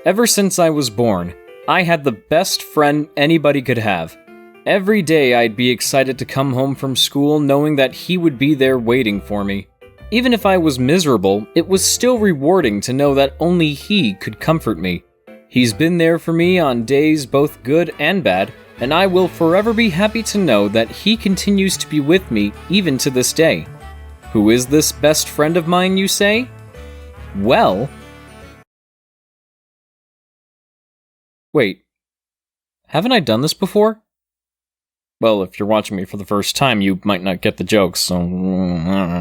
Ever since I was born, I had the best friend anybody could have. Every day I'd be excited to come home from school knowing that he would be there waiting for me. Even if I was miserable, it was still rewarding to know that only he could comfort me. He's been there for me on days both good and bad, and I will forever be happy to know that he continues to be with me even to this day. Who is this best friend of mine, you say? Well... Wait, haven't I done this before? Well, if you're watching me for the first time, you might not get the jokes, so...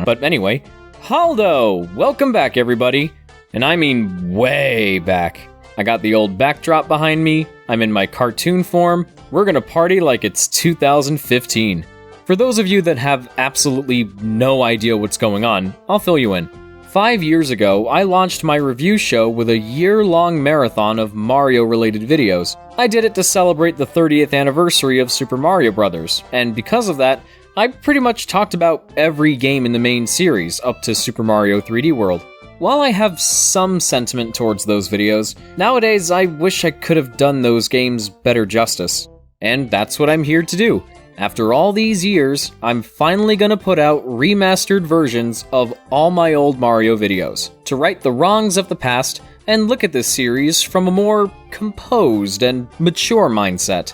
But anyway, Haldo! Welcome back, everybody! And I mean way back. I got the old backdrop behind me, I'm in my cartoon form, we're gonna party like it's 2015. For those of you that have absolutely no idea what's going on, I'll fill you in. 5 years ago, I launched my review show with a year-long marathon of Mario-related videos. I did it to celebrate the 30th anniversary of Super Mario Bros., and because of that, I pretty much talked about every game in the main series, up to Super Mario 3D World. While I have some sentiment towards those videos, nowadays I wish I could have done those games better justice. And that's what I'm here to do. After all these years, I'm finally gonna put out remastered versions of all my old Mario videos, to right the wrongs of the past and look at this series from a more composed and mature mindset.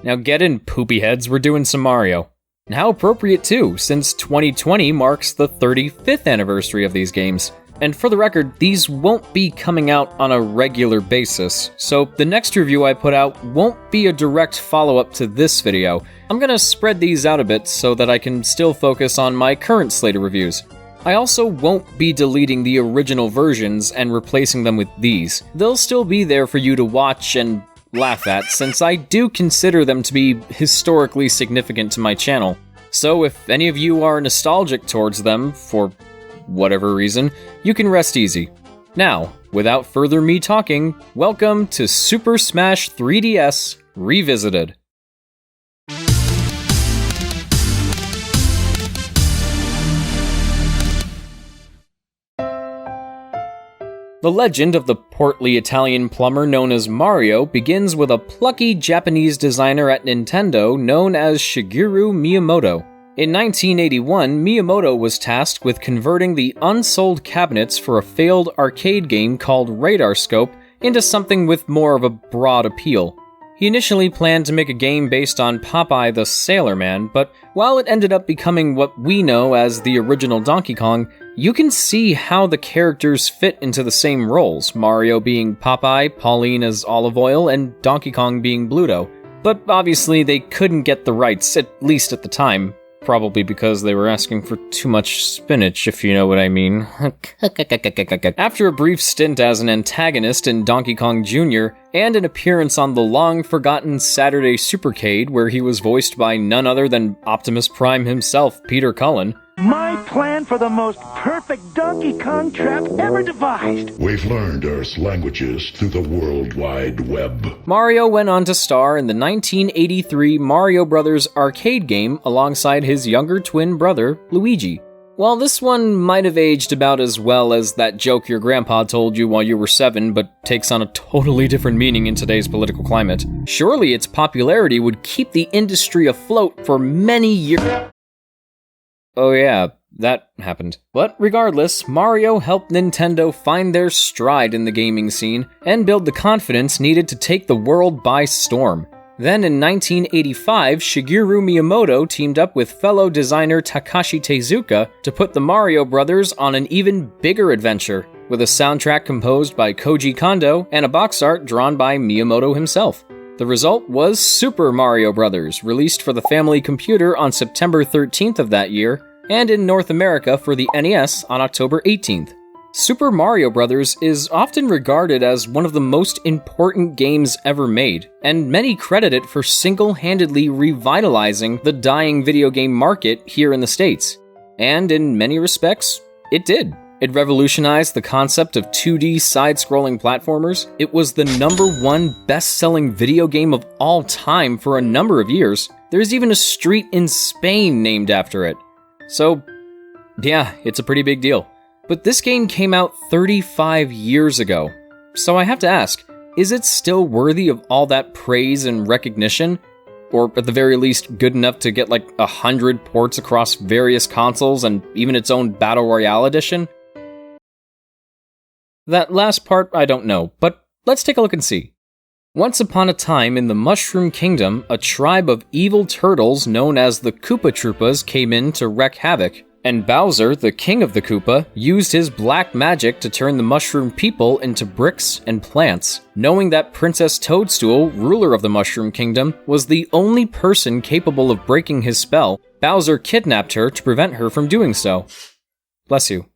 Now get in, poopy heads, we're doing some Mario. And how appropriate too, since 2020 marks the 35th anniversary of these games. And for the record, these won't be coming out on a regular basis, so the next review I put out won't be a direct follow-up to this video. I'm gonna spread these out a bit so that I can still focus on my current slate of reviews. I also won't be deleting the original versions and replacing them with these. They'll still be there for you to watch and laugh at, since I do consider them to be historically significant to my channel. So if any of you are nostalgic towards them, for whatever reason, you can rest easy. Now, without further me talking, welcome to Super Smash 3DS Revisited. The legend of the portly Italian plumber known as Mario begins with a plucky Japanese designer at Nintendo known as Shigeru Miyamoto. In 1981, Miyamoto was tasked with converting the unsold cabinets for a failed arcade game called Radar Scope into something with more of a broad appeal. He initially planned to make a game based on Popeye the Sailor Man, but while it ended up becoming what we know as the original Donkey Kong, you can see how the characters fit into the same roles, Mario being Popeye, Pauline as Olive Oil, and Donkey Kong being Bluto. But obviously they couldn't get the rights, at least at the time. Probably because they were asking for too much spinach, if you know what I mean. After a brief stint as an antagonist in Donkey Kong Jr., and an appearance on the long-forgotten Saturday Supercade, where he was voiced by none other than Optimus Prime himself, Peter Cullen. My plan for the most perfect Donkey Kong trap ever devised. We've learned Earth's languages through the World Wide Web. Mario went on to star in the 1983 Mario Bros. Arcade game alongside his younger twin brother, Luigi. While this one might have aged about as well as that joke your grandpa told you while you were 7, but takes on a totally different meaning in today's political climate, surely its popularity would keep the industry afloat for many years. Oh yeah, that happened. But regardless, Mario helped Nintendo find their stride in the gaming scene and build the confidence needed to take the world by storm. Then in 1985, Shigeru Miyamoto teamed up with fellow designer Takashi Tezuka to put the Mario Brothers on an even bigger adventure, with a soundtrack composed by Koji Kondo and a box art drawn by Miyamoto himself. The result was Super Mario Bros., released for the family computer on September 13th of that year, and in North America for the NES on October 18th. Super Mario Bros. Is often regarded as one of the most important games ever made, and many credit it for single-handedly revitalizing the dying video game market here in the States. And in many respects, it did. It revolutionized the concept of 2D side-scrolling platformers. It was the #1 best-selling video game of all time for a number of years. There's even a street in Spain named after it. So, yeah, it's a pretty big deal. But this game came out 35 years ago. So I have to ask, is it still worthy of all that praise and recognition? Or at the very least, good enough to get like 100 ports across various consoles and even its own Battle Royale edition? That last part, I don't know, but let's take a look and see. Once upon a time in the Mushroom Kingdom, a tribe of evil turtles known as the Koopa Troopas came in to wreak havoc, and Bowser, the king of the Koopa, used his black magic to turn the mushroom people into bricks and plants. Knowing that Princess Toadstool, ruler of the Mushroom Kingdom, was the only person capable of breaking his spell, Bowser kidnapped her to prevent her from doing so. Bless you.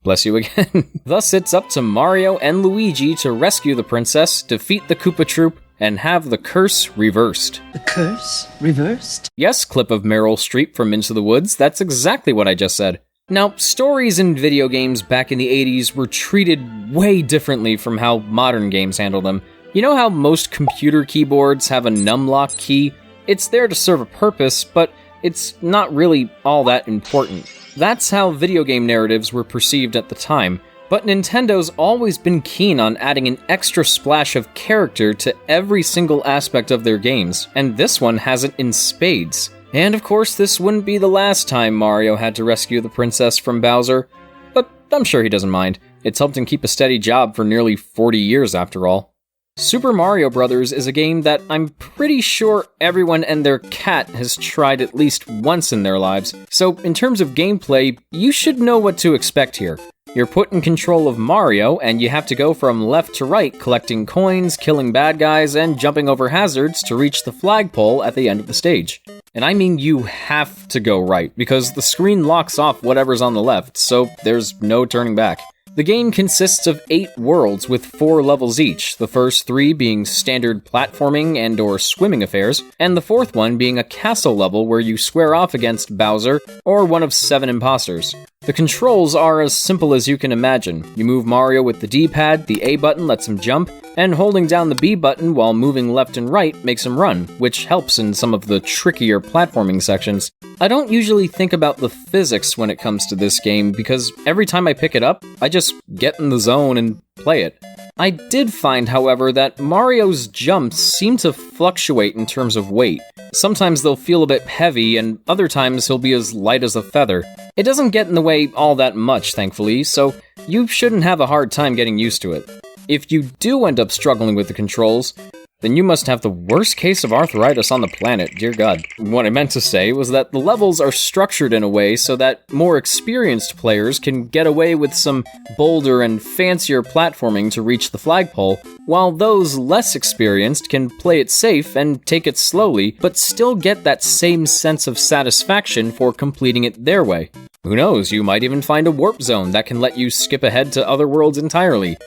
Bless you again. Thus, it's up to Mario and Luigi to rescue the princess, defeat the Koopa Troop, and have the curse reversed. The curse reversed? Yes, clip of Meryl Streep from Into the Woods, that's exactly what I just said. Now, stories in video games back in the 80s were treated way differently from how modern games handle them. You know how most computer keyboards have a numlock key? It's there to serve a purpose, but it's not really all that important. That's how video game narratives were perceived at the time, but Nintendo's always been keen on adding an extra splash of character to every single aspect of their games, and this one has it in spades. And of course, this wouldn't be the last time Mario had to rescue the princess from Bowser, but I'm sure he doesn't mind. It's helped him keep a steady job for nearly 40 years after all. Super Mario Bros. Is a game that I'm pretty sure everyone and their cat has tried at least once in their lives, so in terms of gameplay, you should know what to expect here. You're put in control of Mario, and you have to go from left to right, collecting coins, killing bad guys, and jumping over hazards to reach the flagpole at the end of the stage. And I mean you have to go right, because the screen locks off whatever's on the left, so there's no turning back. The game consists of 8 worlds with 4 levels each, the first 3 being standard platforming and or swimming affairs, and the 4th one being a castle level where you square off against Bowser or one of 7 imposters. The controls are as simple as you can imagine. You move Mario with the D-pad, the A button lets him jump, and holding down the B button while moving left and right makes him run, which helps in some of the trickier platforming sections. I don't usually think about the physics when it comes to this game, because every time I pick it up, I just get in the zone and play it. I did find, however, that Mario's jumps seem to fluctuate in terms of weight. Sometimes they'll feel a bit heavy, and other times he'll be as light as a feather. It doesn't get in the way all that much, thankfully, so you shouldn't have a hard time getting used to it. If you do end up struggling with the controls, then you must have the worst case of arthritis on the planet, dear God. What I meant to say was that the levels are structured in a way so that more experienced players can get away with some bolder and fancier platforming to reach the flagpole, while those less experienced can play it safe and take it slowly, but still get that same sense of satisfaction for completing it their way. Who knows, you might even find a warp zone that can let you skip ahead to other worlds entirely.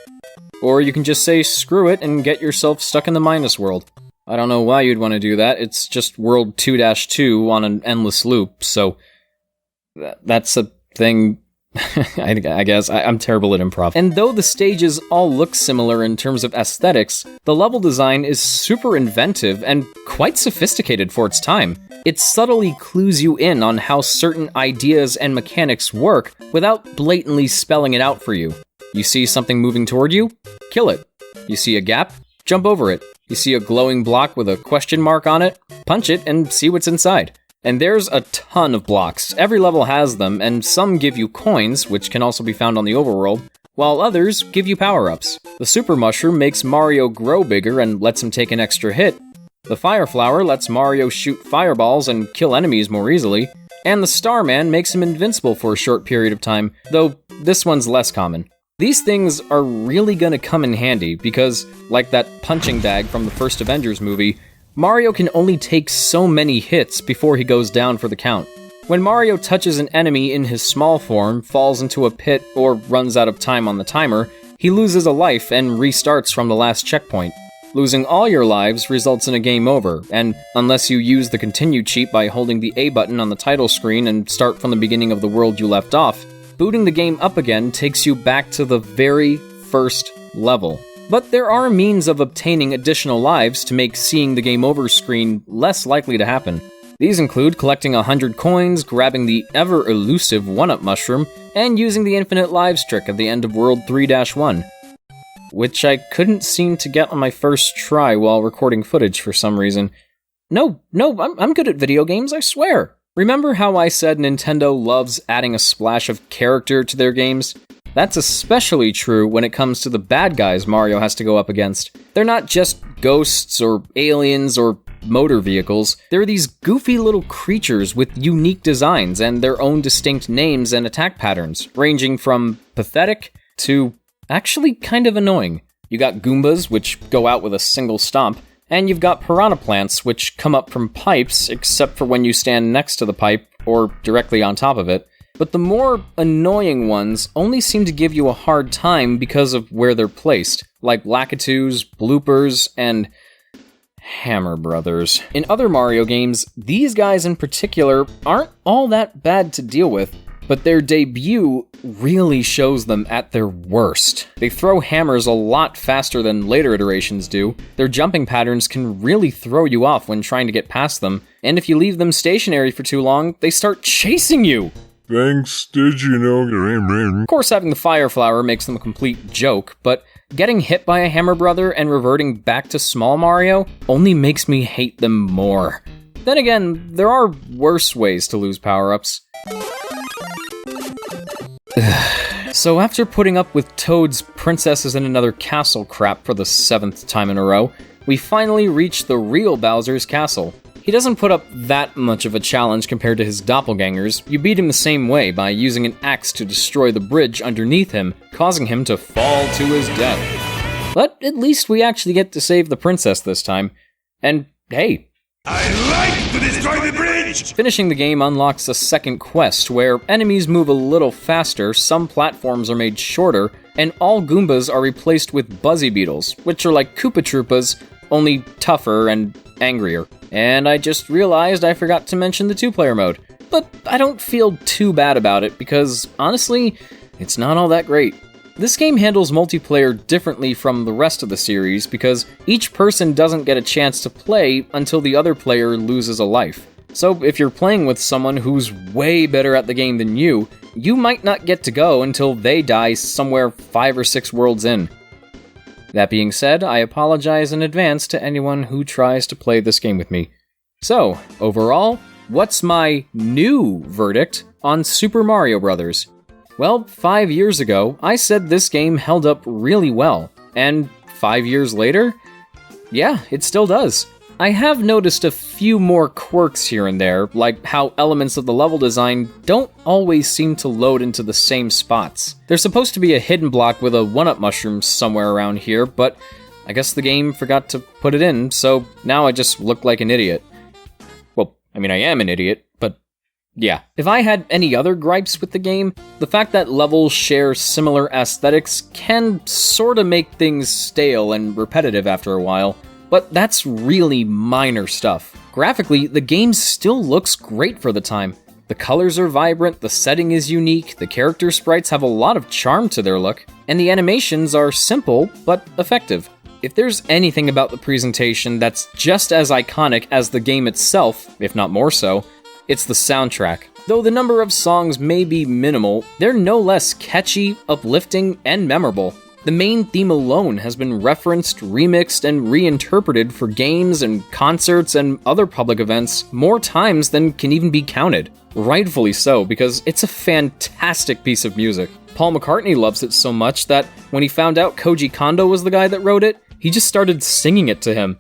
Or you can just say screw it and get yourself stuck in the minus world. I don't know why you'd want to do that, it's just world 2-2 on an endless loop, so that's a thing. I guess. I'm terrible at improv. And though the stages all look similar in terms of aesthetics, the level design is super inventive and quite sophisticated for its time. It subtly clues you in on how certain ideas and mechanics work without blatantly spelling it out for you. You see something moving toward you? Kill it. You see a gap? Jump over it. You see a glowing block with a question mark on it? Punch it and see what's inside. And there's a ton of blocks. Every level has them, and some give you coins, which can also be found on the overworld, while others give you power-ups. The Super Mushroom makes Mario grow bigger and lets him take an extra hit. The Fire Flower lets Mario shoot fireballs and kill enemies more easily. And the Starman makes him invincible for a short period of time, though this one's less common. These things are really gonna come in handy because, like that punching bag from the first Avengers movie, Mario can only take so many hits before he goes down for the count. When Mario touches an enemy in his small form, falls into a pit, or runs out of time on the timer, he loses a life and restarts from the last checkpoint. Losing all your lives results in a game over, and unless you use the continue cheat by holding the A button on the title screen and start from the beginning of the world you left off, booting the game up again takes you back to the very first level. But there are means of obtaining additional lives to make seeing the game over screen less likely to happen. These include collecting 100 coins, grabbing the ever-elusive 1-up mushroom, and using the infinite lives trick at the end of World 3-1. which I couldn't seem to get on my first try while recording footage for some reason. No, I'm good at video games, I swear. Remember how I said Nintendo loves adding a splash of character to their games? That's especially true when it comes to the bad guys Mario has to go up against. They're not just ghosts or aliens or motor vehicles. They're these goofy little creatures with unique designs and their own distinct names and attack patterns, ranging from pathetic to actually kind of annoying. You got Goombas, which go out with a single stomp, and you've got piranha plants, which come up from pipes, except for when you stand next to the pipe or directly on top of it. But the more annoying ones only seem to give you a hard time because of where they're placed, like Lakitus, Bloopers, and Hammer Brothers. In other Mario games, these guys in particular aren't all that bad to deal with, but their debut really shows them at their worst. They throw hammers a lot faster than later iterations do, their jumping patterns can really throw you off when trying to get past them, and if you leave them stationary for too long, they start chasing you! Thanks, did you know? Of course, having the Fire Flower makes them a complete joke, but getting hit by a Hammer Brother and reverting back to Small Mario only makes me hate them more. Then again, there are worse ways to lose power-ups. So after putting up with Toad's Princesses in Another Castle crap for the 7th time in a row, we finally reach the real Bowser's castle. He doesn't put up that much of a challenge compared to his doppelgangers. You beat him the same way by using an axe to destroy the bridge underneath him, causing him to fall to his death. But at least we actually get to save the princess this time. And hey, I like to destroy the bridge! Finishing the game unlocks a second quest where enemies move a little faster, some platforms are made shorter, and all Goombas are replaced with Buzzy Beetles, which are like Koopa Troopas, only tougher and angrier. And I just realized I forgot to mention the 2-player mode. But I don't feel too bad about it because, honestly, it's not all that great. This game handles multiplayer differently from the rest of the series because each person doesn't get a chance to play until the other player loses a life. So if you're playing with someone who's way better at the game than you might not get to go until they die somewhere 5 or 6 worlds in. That being said, I apologize in advance to anyone who tries to play this game with me. So, overall, what's my new verdict on Super Mario Bros.? Well, 5 years ago, I said this game held up really well, and 5 years later, yeah, it still does. I have noticed a few more quirks here and there, like how elements of the level design don't always seem to load into the same spots. There's supposed to be a hidden block with a 1-up mushroom somewhere around here, but I guess the game forgot to put it in, so now I just look like an idiot. Well, I mean, I am an idiot, but yeah. If I had any other gripes with the game, the fact that levels share similar aesthetics can sorta make things stale and repetitive after a while. But that's really minor stuff. Graphically, the game still looks great for the time. The colors are vibrant, the setting is unique, the character sprites have a lot of charm to their look, and the animations are simple but effective. If there's anything about the presentation that's just as iconic as the game itself, if not more so, it's the soundtrack. Though the number of songs may be minimal, they're no less catchy, uplifting, and memorable. The main theme alone has been referenced, remixed, and reinterpreted for games and concerts and other public events more times than can even be counted. Rightfully so, because it's a fantastic piece of music. Paul McCartney loves it so much that when he found out Koji Kondo was the guy that wrote it, he just started singing it to him.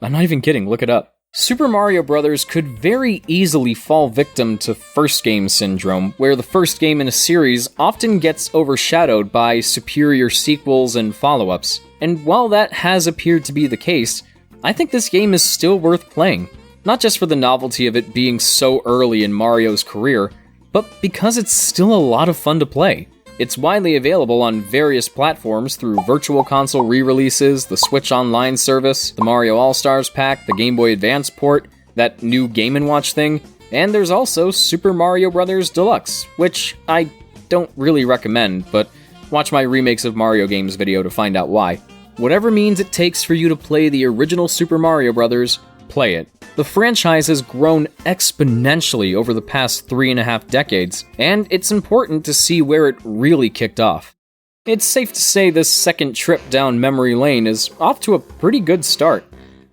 I'm not even kidding, look it up. Super Mario Bros. Could very easily fall victim to first game syndrome, where the first game in a series often gets overshadowed by superior sequels and follow-ups. And while that has appeared to be the case, I think this game is still worth playing. Not just for the novelty of it being so early in Mario's career, but because it's still a lot of fun to play. It's widely available on various platforms through Virtual Console re-releases, the Switch Online service, the Mario All-Stars pack, the Game Boy Advance port, that new Game & Watch thing, and there's also Super Mario Bros. Deluxe, which I don't really recommend, but watch my remakes of Mario games video to find out why. Whatever means it takes for you to play the original Super Mario Bros., play it. The franchise has grown exponentially over the past 3.5 decades, and it's important to see where it really kicked off. It's safe to say this second trip down memory lane is off to a pretty good start,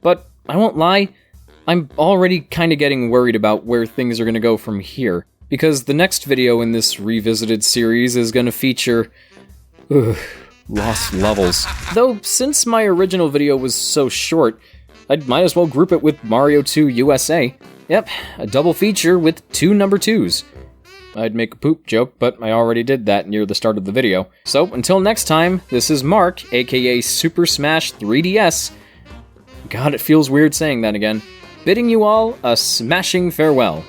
but I won't lie, I'm already kinda getting worried about where things are gonna go from here, because the next video in this revisited series is gonna feature... lost levels. Though, since my original video was so short, I might as well group it with Mario 2 USA. Yep, a double feature with 2 number 2s. I'd make a poop joke, but I already did that near the start of the video. So, until next time, this is Marc, aka SuperSmash3DS. God, it feels weird saying that again. Bidding you all a smashing farewell.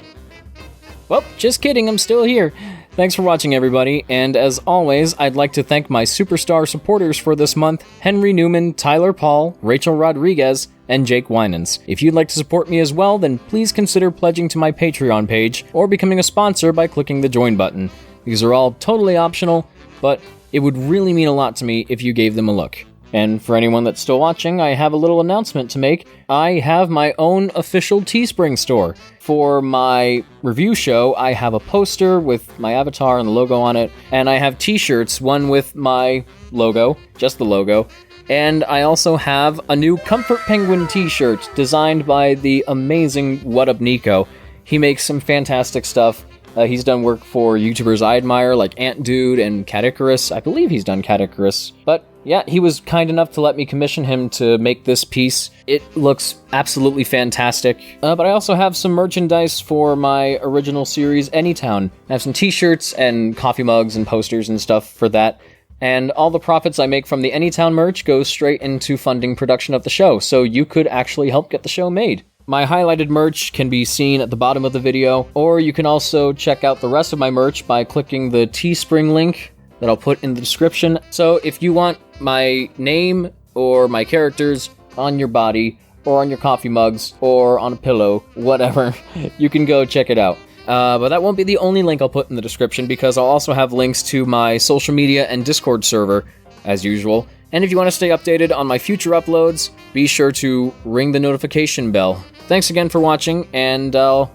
Well, just kidding, I'm still here. Thanks for watching, everybody, and as always, I'd like to thank my superstar supporters for this month, Henry Newman, Tyler Paul, Rachel Rodriguez, and Jake Winans. If you'd like to support me as well, then please consider pledging to my Patreon page, or becoming a sponsor by clicking the join button. These are all totally optional, but it would really mean a lot to me if you gave them a look. And for anyone that's still watching, I have a little announcement to make. I have my own official Teespring store. For my review show, I have a poster with my avatar and the logo on it, and I have t-shirts, one with my logo, just the logo, and I also have a new Comfort Penguin t-shirt designed by the amazing What Up Nico. He makes some fantastic stuff. He's done work for YouTubers I admire, like Ant Dude and Cat Icarus. I believe he's done Cat Icarus. But yeah, he was kind enough to let me commission him to make this piece. It looks absolutely fantastic. But I also have some merchandise for my original series, Anytown. I have some t-shirts and coffee mugs and posters and stuff for that. And all the profits I make from the Anytown merch go straight into funding production of the show, so you could actually help get the show made. My highlighted merch can be seen at the bottom of the video, or you can also check out the rest of my merch by clicking the Teespring link that I'll put in the description. So if you want my name or my characters on your body, or on your coffee mugs, or on a pillow, whatever, you can go check it out. But that won't be the only link I'll put in the description, because I'll also have links to my social media and Discord server, as usual. And if you want to stay updated on my future uploads, be sure to ring the notification bell. Thanks again for watching, and, well,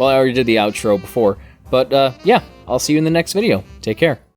I already did the outro before, but, yeah, I'll see you in the next video. Take care.